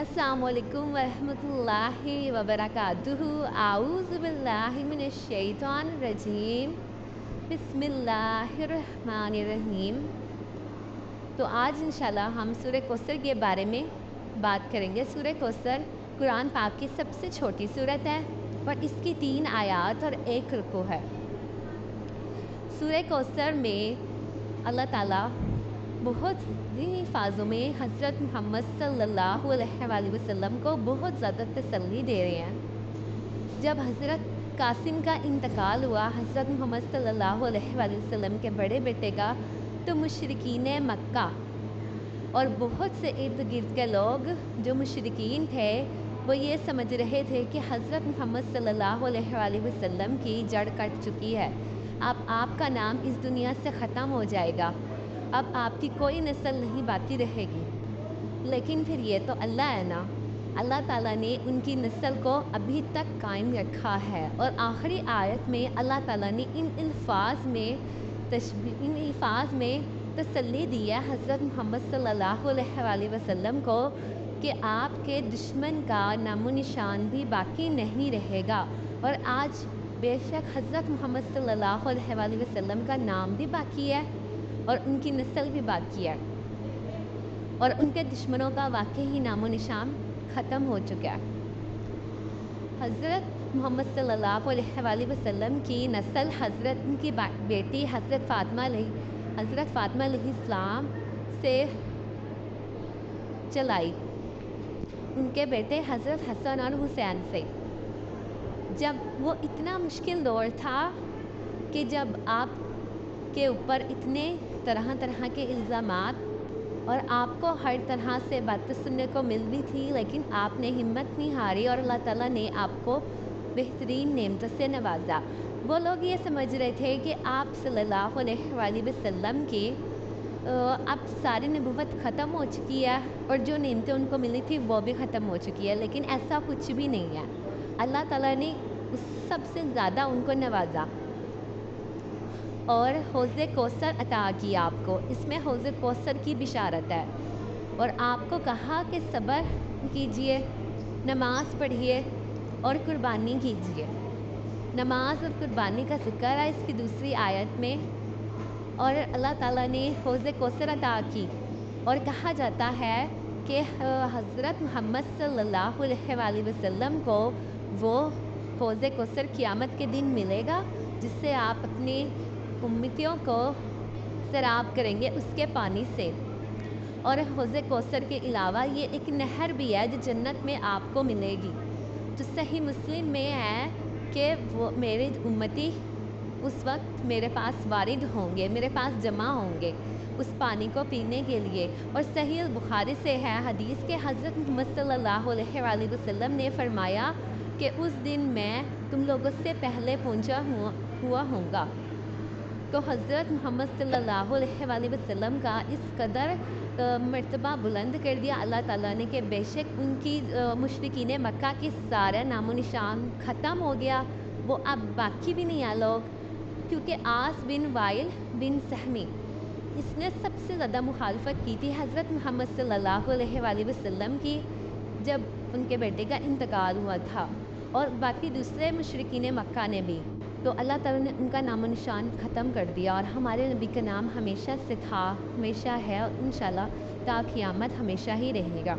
السلام علیکم ورحمۃ اللہ وبرکاتہ۔ اعوذ باللہ من الشیطان الرجیم، بسم اللہ الرحمن الرحیم۔ تو آج انشاءاللہ ہم سورہ کوثر کے بارے میں بات کریں گے۔ سورہ کوثر قرآن پاک کی سب سے چھوٹی سورت ہے اور اس کی 3 آیات اور 1 رکوع ہے۔ سورہ کوثر میں اللہ تعالیٰ بہت ہی الفاظوں میں حضرت محمد صلی اللہ علیہ وآلہ وسلم کو بہت زیادہ تسلی دے رہے ہیں۔ جب حضرت قاسم کا انتقال ہوا، حضرت محمد صلی اللہ علیہ وآلہ وسلم کے بڑے بیٹے کا، تو مشرکین مکہ اور بہت سے ارد گرد کے لوگ جو مشرکین تھے وہ یہ سمجھ رہے تھے کہ حضرت محمد صلی اللہ علیہ وآلہ وسلم کی جڑ کٹ چکی ہے، اب آپ کا نام اس دنیا سے ختم ہو جائے گا، اب آپ کی کوئی نسل نہیں باقی رہے گی۔ لیکن پھر یہ تو اللہ ہے نا، اللہ تعالیٰ نے ان کی نسل کو ابھی تک قائم رکھا ہے۔ اور آخری آیت میں اللہ تعالیٰ نے ان الفاظ میں تسلی دی ہے حضرت محمد صلی اللہ علیہ وآلہ وسلم کو کہ آپ کے دشمن کا نام و نشان بھی باقی نہیں رہے گا۔ اور آج بے شک حضرت محمد صلی اللہ علیہ وآلہ وسلم کا نام بھی باقی ہے اور ان کی نسل بھی باقی ہے، اور ان کے دشمنوں کا واقعی نام و نشان ختم ہو چکا ہے۔ حضرت محمد صلی اللہ علیہ وآلہ وسلم کی نسل حضرت ان کی بیٹی حضرت فاطمہ علیہ السلام سے چلائی، ان کے بیٹے حضرت حسن اور حسین سے۔ جب وہ اتنا مشکل دور تھا کہ جب آپ کے اوپر اتنے طرح کے الزامات اور آپ کو ہر طرح سے باتیں سننے کو مل بھی تھی، لیکن آپ نے ہمت نہیں ہاری اور اللہ تعالیٰ نے آپ کو بہترین نعمتوں سے نوازا۔ وہ لوگ یہ سمجھ رہے تھے کہ آپ صلی اللہ علیہ وآلہ وسلم کی اب ساری نبوت ختم ہو چکی ہے اور جو نعمتیں ان کو ملی تھی وہ بھی ختم ہو چکی ہے، لیکن ایسا کچھ بھی نہیں ہے۔ اللہ تعالیٰ نے سب سے زیادہ ان کو نوازا اور حوض کوثر عطا کیا آپ کو۔ اس میں حوض کوثر کی بشارت ہے، اور آپ کو کہا کہ صبر کیجئے، نماز پڑھیے اور قربانی کیجئے۔ نماز اور قربانی کا ذکر ہے اس کی دوسری آیت میں، اور اللہ تعالیٰ نے حوض کوثر عطا کی، اور کہا جاتا ہے کہ حضرت محمد صلی اللہ علیہ وآلہ وسلم کو وہ حوض کوثر قیامت کے دن ملے گا، جس سے آپ اپنی امتیوں کو سیراب کریں گے اس کے پانی سے۔ اور حوض کوثر کے علاوہ یہ ایک نہر بھی ہے جو جنت میں آپ کو ملے گی، جو صحیح مسلم میں ہے کہ وہ میرے امتی اس وقت میرے پاس وارد ہوں گے، میرے پاس جمع ہوں گے اس پانی کو پینے کے لیے۔ اور صحیح البخاری سے ہے حدیث کہ حضرت محمد صلی اللہ علیہ وآلہ وسلم نے فرمایا کہ اس دن میں تم لوگوں سے پہلے پہنچا ہوا ہوں گا۔ تو حضرت محمد صلی اللہ علیہ وآلہ وسلم کا اس قدر مرتبہ بلند کر دیا اللہ تعالیٰ نے کہ بے شک ان کی مشرکین مکہ کی سارا نام و نشان ختم ہو گیا، وہ اب باقی بھی نہیں ہے لوگ، کیونکہ عاص بن وائل بن سہمی اس نے سب سے زیادہ مخالفت کی تھی حضرت محمد صلی اللہ علیہ وآلہ وسلم کی جب ان کے بیٹے کا انتقال ہوا تھا، اور باقی دوسرے مشرکین مکہ نے بھی۔ تو اللہ تعالیٰ نے ان کا نام و نشان ختم کر دیا، اور ہمارے نبی کا نام ہمیشہ سے تھا، ہمیشہ ہے، اور انشاءاللہ تا قیامت ہمیشہ ہی رہے گا۔